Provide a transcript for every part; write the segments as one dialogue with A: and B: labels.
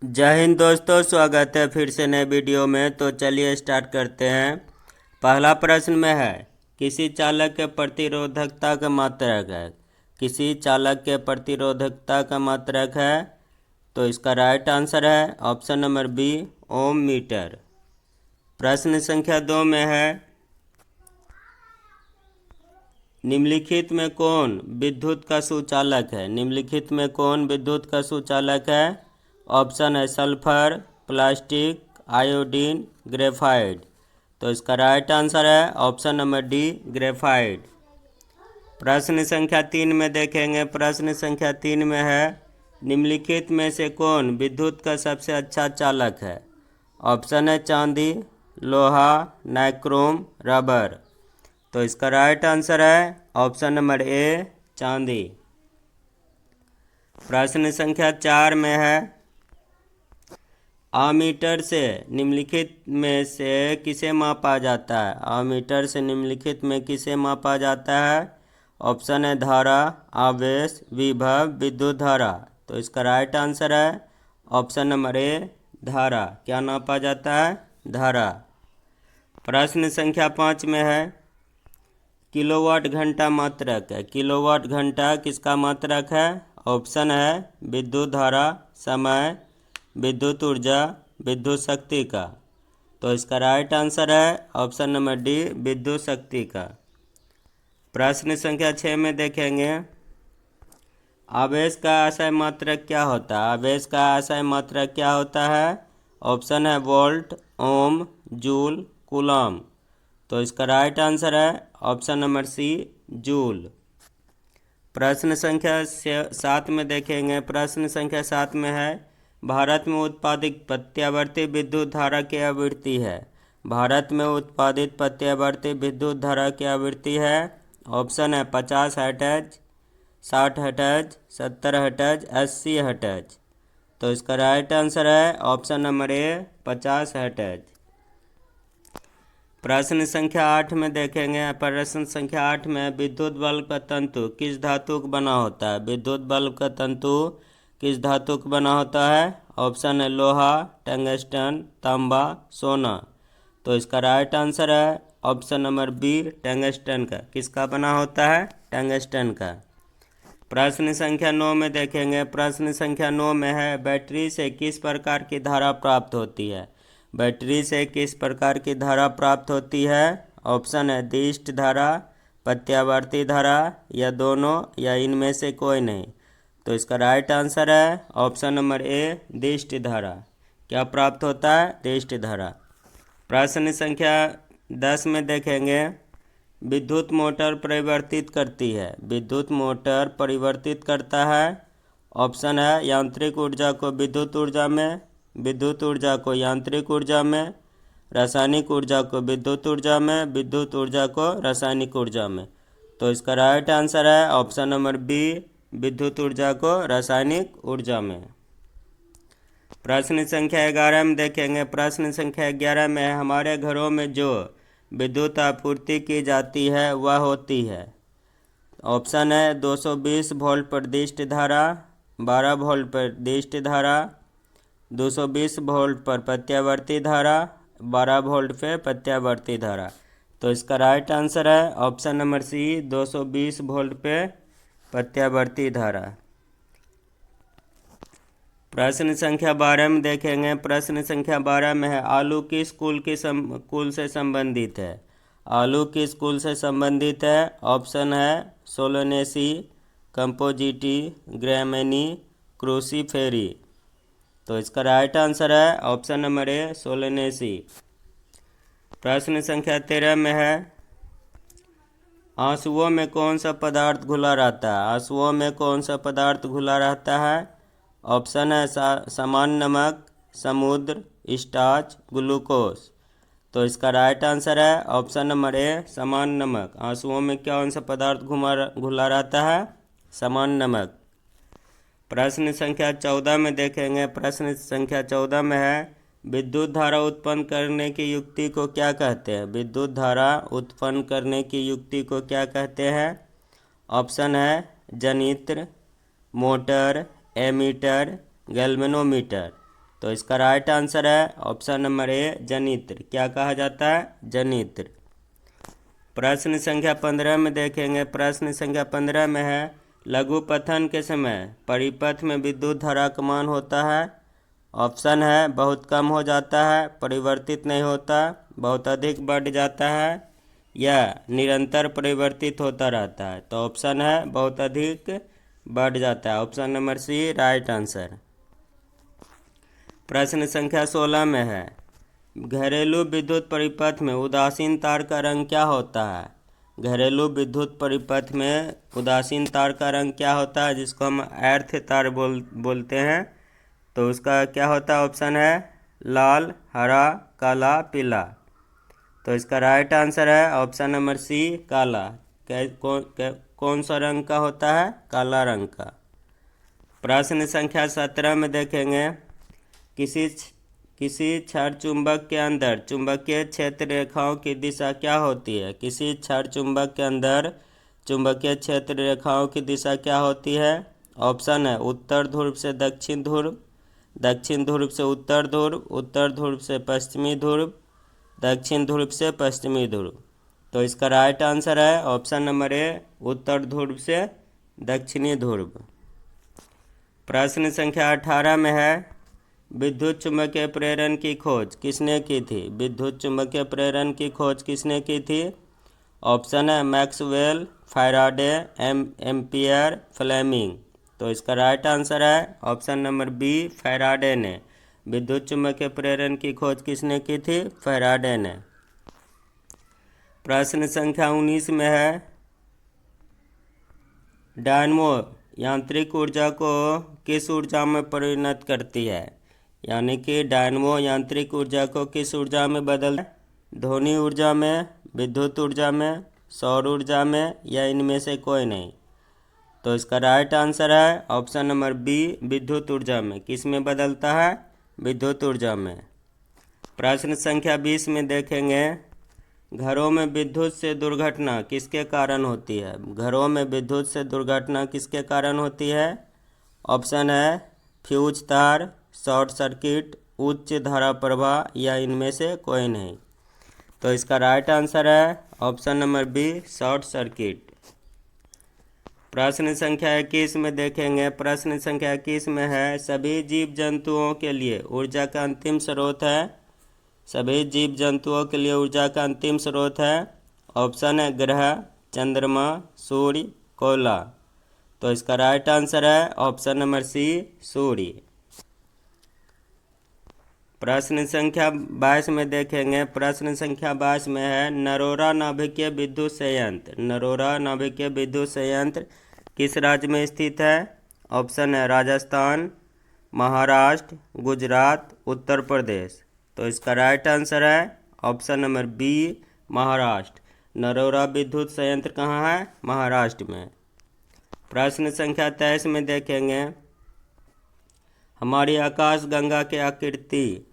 A: जय हिंद दोस्तों, स्वागत है फिर से नए वीडियो में। तो चलिए स्टार्ट करते हैं। पहला प्रश्न में है, किसी चालक के प्रतिरोधकता का मात्रक है। किसी चालक के प्रतिरोधकता का मात्रक है, तो इसका राइट आंसर है ऑप्शन नंबर बी, ओम मीटर। प्रश्न संख्या 2 में है, निम्नलिखित में कौन विद्युत का सुचालक है। निम्नलिखित में कौन विद्युत का सुचालक है। ऑप्शन है सल्फर, प्लास्टिक, आयोडीन, ग्रेफाइट। तो इसका राइट आंसर है ऑप्शन नंबर डी, ग्रेफाइट। प्रश्न संख्या 3 में देखेंगे। प्रश्न संख्या 3 में है, निम्नलिखित में से कौन विद्युत का सबसे अच्छा चालक है। ऑप्शन है चांदी, लोहा, नाइक्रोम, रबर। तो इसका राइट आंसर है ऑप्शन नंबर ए, चांदी। प्रश्न संख्या 4 में है, आमीटर से निम्नलिखित में से किसे मापा जाता है। आमीटर से निम्नलिखित में किसे मापा जाता है। ऑप्शन है धारा, आवेश, विभव, विद्युत धारा। तो इसका राइट आंसर है ऑप्शन नंबर ए, धारा। क्या नापा जाता है, धारा। प्रश्न संख्या 5 में है, किलोवाट घंटा मात्रक है। किलोवाट घंटा किसका मात्रक है। ऑप्शन है विद्युत धारा, समय, विद्युत ऊर्जा, विद्युत शक्ति का। तो इसका राइट आंसर है ऑप्शन नंबर डी, विद्युत शक्ति का। प्रश्न संख्या 6 में देखेंगे, आवेश का आशय मात्रक क्या होता है। आवेश का आशय मात्रक क्या होता है। ऑप्शन है वोल्ट, ओम, जूल, कूलम। तो इसका राइट आंसर है ऑप्शन नंबर सी, जूल। प्रश्न संख्या 7 में देखेंगे। प्रश्न संख्या 7 में है, भारत में उत्पादित प्रत्यावर्ती विद्युत धारा की आवृत्ति है। भारत में उत्पादित प्रत्यावर्ती विद्युत धारा की आवृत्ति है। ऑप्शन है 50 हर्ट्ज, 60 हर्ट्ज, 70 हर्ट्ज, 80 हर्ट्ज। तो इसका राइट आंसर है ऑप्शन नंबर ए, 50 हर्ट्ज। प्रश्न संख्या 8 में देखेंगे। प्रश्न संख्या 8 में, विद्युत बल्ब का तंतु किस धातु का बना होता है। विद्युत बल्ब का तंतु किस धातु का बना होता है। ऑप्शन है लोहा, टंगस्टन, तांबा, सोना। तो इसका राइट आंसर है ऑप्शन नंबर बी, टंगस्टन का। किसका बना होता है, टंगस्टन का। प्रश्न संख्या 9 में देखेंगे। प्रश्न संख्या 9 में है, बैटरी से किस प्रकार की धारा प्राप्त होती है। बैटरी से किस प्रकार की धारा प्राप्त होती है। ऑप्शन है दिष्ट धारा, प्रत्यावर्ती धारा, या दोनों, या इनमें से कोई नहीं। तो इसका राइट आंसर है ऑप्शन नंबर ए, दिष्ट धारा। क्या प्राप्त होता है, दिष्ट धारा। प्रश्न संख्या 10 में देखेंगे, विद्युत मोटर परिवर्तित करती है। विद्युत मोटर परिवर्तित करता है। ऑप्शन है यांत्रिक ऊर्जा को विद्युत ऊर्जा में, विद्युत ऊर्जा को यांत्रिक ऊर्जा में, रासायनिक ऊर्जा को विद्युत ऊर्जा में, विद्युत ऊर्जा को रासायनिक ऊर्जा में। तो इसका राइट आंसर है ऑप्शन नंबर बी, विद्युत ऊर्जा को रासायनिक ऊर्जा में। प्रश्न संख्या 11 में देखेंगे। प्रश्न संख्या 11 में, हमारे घरों में जो विद्युत आपूर्ति की जाती है वह होती है। ऑप्शन है 220 वोल्ट पर दिष्ट धारा, 12 वोल्ट पर दिष्ट धारा, 220 वोल्ट पर प्रत्यावर्ती धारा, 12 वोल्ट पे प्रत्यावर्ती धारा। तो इसका राइट आंसर है ऑप्शन नंबर सी, 220 वोल्ट पे प्रत्यावर्ती धारा। प्रश्न संख्या 12 में देखेंगे। प्रश्न संख्या 12 में है, आलू किस कुल से संबंधित है। आलू किस कुल से संबंधित है। ऑप्शन है सोलोनेसी, कंपोजिटी, ग्रैमेनी, क्रूसीफेरी। तो इसका राइट आंसर है ऑप्शन नंबर ए, सोलोनेसी। प्रश्न संख्या 13 में है, आंसुओं में कौन सा पदार्थ घुला रहता है। आंसुओं में कौन सा पदार्थ घुला रहता है। ऑप्शन है सामान्य नमक, समुद्र, स्टार्च, ग्लूकोज। तो इसका राइट आंसर है ऑप्शन नंबर ए, सामान्य नमक। आंसुओं में कौन सा पदार्थ घुला रहता है, सामान्य नमक। प्रश्न संख्या 14 में देखेंगे। प्रश्न संख्या 14 में है, विद्युत धारा उत्पन्न करने की युक्ति को क्या कहते हैं। विद्युत धारा उत्पन्न करने की युक्ति को क्या कहते हैं। ऑप्शन है जनित्र, मोटर, एमीटर, गैल्वेनोमीटर। तो इसका राइट आंसर है ऑप्शन नंबर ए जनित्र। क्या कहा जाता है? जनित्र। प्रश्न संख्या 15 में देखेंगे। प्रश्न संख्या 15 में है लघु पथन के समय परिपथ में विद्युत धारा का मान होता है। ऑप्शन है बहुत कम हो जाता है, परिवर्तित नहीं होता, बहुत अधिक बढ़ जाता है या निरंतर परिवर्तित होता रहता है। तो ऑप्शन है बहुत अधिक बढ़ जाता है। Option number C right answer. प्रश्न संख्या 16 में है घरेलू विद्युत परिपथ में उदासीन तार का रंग क्या होता है? घरेलू विद्युत परिपथ में उदासीन तार का रंग क्या होता है, जिसको हम अर्थ तार बोलते हैं। तो उसका क्या होता है? ऑप्शन है लाल, हरा, काला, पीला। तो इसका राइट आंसर है ऑप्शन नंबर सी काला। कौन सा रंग का होता है? काला रंग का। प्रश्न संख्या 17 में देखेंगे किसी क्षण चुंबक के अंदर चुंबकीय क्षेत्र रेखाओं की दिशा क्या होती है? किसी क्षण चुंबक के अंदर चुंबकीय क्षेत्र रेखाओं की दिशा क्या होती है? ऑप्शन है उत्तर ध्रुव से दक्षिण ध्रुव, दक्षिण ध्रुव से उत्तर ध्रुव, उत्तर ध्रुव से पश्चिमी ध्रुव, दक्षिण ध्रुव से पश्चिमी ध्रुव। तो इसका राइट आंसर है ऑप्शन नंबर ए उत्तर ध्रुव से दक्षिणी ध्रुव। प्रश्न संख्या 18 में है विद्युत चुम्बकीय प्रेरण की खोज किसने की थी? विद्युत चुम्बकीय प्रेरण की खोज किसने की थी? ऑप्शन है मैक्सवेल, फैराडे, एम्पियर, फ्लेमिंग। तो इसका राइट आंसर है ऑप्शन नंबर बी फैराडे ने। विद्युत चुम्बकीय प्रेरण की खोज किसने की थी? फैराडे ने। प्रश्न संख्या 19 में है डायनमो यांत्रिक ऊर्जा को किस ऊर्जा में परिणत करती है? यानी कि डायनमो यांत्रिक ऊर्जा को किस ऊर्जा में बदल? ध्वनि ऊर्जा में, विद्युत ऊर्जा में, सौर ऊर्जा में या इनमें से कोई नहीं। तो इसका राइट आंसर है ऑप्शन नंबर बी विद्युत ऊर्जा में। किस में बदलता है? विद्युत ऊर्जा में। प्रश्न संख्या 20 में देखेंगे घरों में विद्युत से दुर्घटना किसके कारण होती है? घरों में विद्युत से दुर्घटना किसके कारण होती है? ऑप्शन है फ्यूज तार, शॉर्ट सर्किट, उच्च धारा प्रवाह या इनमें से कोई नहीं। तो इसका राइट आंसर है option number B short circuit. प्रश्न संख्या 21 में देखेंगे। प्रश्न संख्या 21 में है सभी जीव जंतुओं के लिए ऊर्जा का अंतिम स्रोत है। सभी जीव जंतुओं के लिए ऊर्जा का अंतिम स्रोत है। ऑप्शन है ग्रह, चंद्रमा, सूर्य, कोयला। तो इसका राइट आंसर है ऑप्शन नंबर सी सूर्य। प्रश्न संख्या 22 में देखेंगे। प्रश्न संख्या 22 में है नरोरा नाभिकीय विद्युत संयंत्र। नरोरा नाभिकीय विद्युत संयंत्र किस राज्य में स्थित है? ऑप्शन है राजस्थान, महाराष्ट्र, गुजरात, उत्तर प्रदेश। तो इसका राइट आंसर है option number B Maharashtra. Narora विद्युत संयंत्र कहाँ है? महाराष्ट्र में। प्रश्न संख्या 23 में देखेंगे हमारी आकाश गंगा की आकृति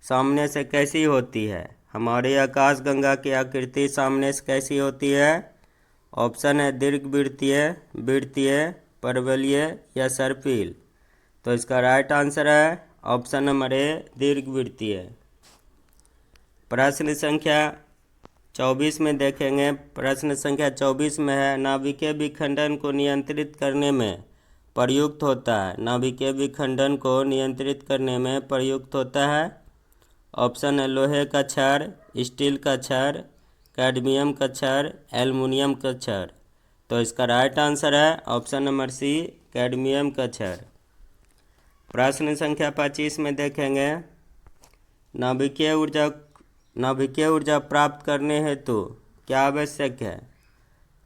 A: सामने से कैसी होती है? हमारी आकाश गंगा की आकृति सामने से कैसी होती है? ऑप्शन है दीर्घवृत्तीय, वृत्तीय, परवलयीय या सर्पिल। तो इसका राइट आंसर है ऑप्शन नंबर ए दीर्घवृत्तीय। प्रश्न संख्या 24 में देखेंगे। प्रश्न संख्या 24 में है नाभिकीय विखंडन को नियंत्रित करने में प्रयुक्त होता है। नाभिकीय विखंडन को नियंत्रित करने में प्रयुक्त होता है। ऑप्शन है लोहे का छड़, स्टील का छड़, कैडमियम का छड़, एल्युमिनियम का छड़। तो इसका राइट आंसर है ऑप्शन नंबर सी कैडमियम का छड़। प्रश्न संख्या 25 में देखेंगे नाभिकीय ऊर्जा प्राप्त करने हेतु क्या आवश्यक है?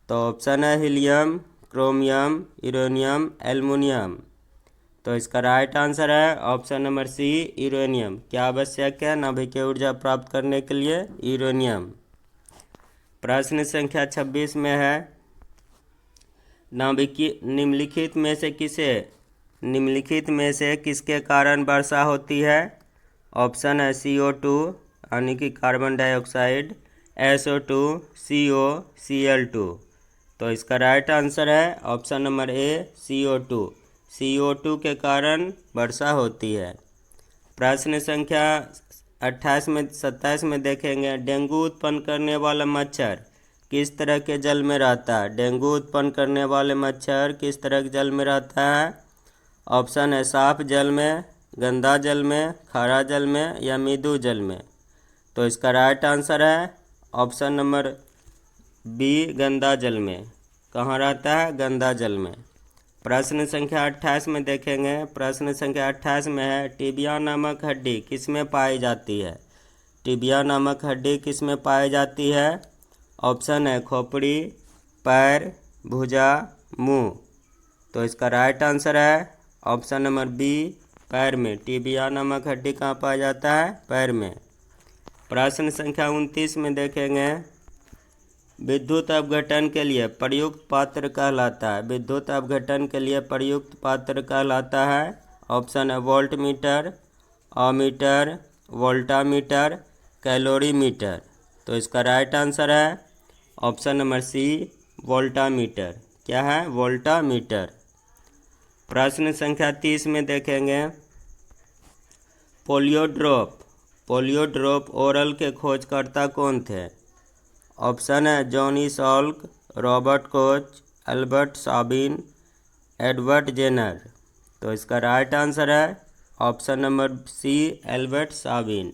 A: तो ऑप्शन है हीलियम, क्रोमियम, यूरेनियम, एल्युमिनियम। तो इसका राइट आंसर है ऑप्शन नंबर सी यूरेनियम। क्या आवश्यक है नाभिकीय ऊर्जा प्राप्त करने के लिए? यूरेनियम। प्रश्न संख्या 26 में है निम्नलिखित में से किसके कारण वर्षा होती है? ऑप्शन है CO2 यानी कि carbon dioxide, SO2, CO, Cl2। तो इसका राइट आंसर है ऑप्शन नंबर ए CO2। CO2 के कारण वर्षा होती है। प्रश्न संख्या 27 में देखेंगे, डेंगू उत्पन्न करने वाला मच्छर किस तरह के जल में रहता है? डेंगू उत्पन्न करने वाले मच्छर किस तरह के जल में रहता है? ऑप्शन है साफ जल में, गंदा जल में, खारा जल में या मृदु जल में। तो इसका राइट आंसर है ऑप्शन नंबर बी, गंदा जल में। कहाँ रहता है? गंदा जल में। प्रश्न संख्या 28 में देखेंगे, प्रश्न संख्या 28 में है, टिबिया नामक हड्डी किस में पाई जाती है? टिबिया नामक हड्डी किस में पाई जाती है? ऑप्शन है खोपड़ी, पैर, भुजा, मुंह। तो इसका राइट आंसर है ऑप्शन नंबर बी, पैर में। टिबिया नामक हड्डी कहाँ पाया जाता है? पैर में। प्रश्न संख्या 29 में देखेंगे, विद्युत अपघटन के लिए प्रयुक्त पात्र कहलाता है? विद्युत अपघटन के लिए प्रयुक्त पात्र कहलाता है? ऑप्शन है volt meter, ammeter, voltameter, calorimeter. तो इसका राइट आंसर है ऑप्शन नंबर सी, वोल्टामीटर। क्या है? वोल्टामीटर। प्रश्न संख्या 30 में देखेंगे, पोलियो ड्रॉप ओरल के खोजकर्ता कौन थे? ऑप्शन है Jonas Salk, Robert Koch, Albert Sabin, Edward Jenner. तो इसका राइट आंसर है ऑप्शन नंबर सी, एल्बर्ट साबिन।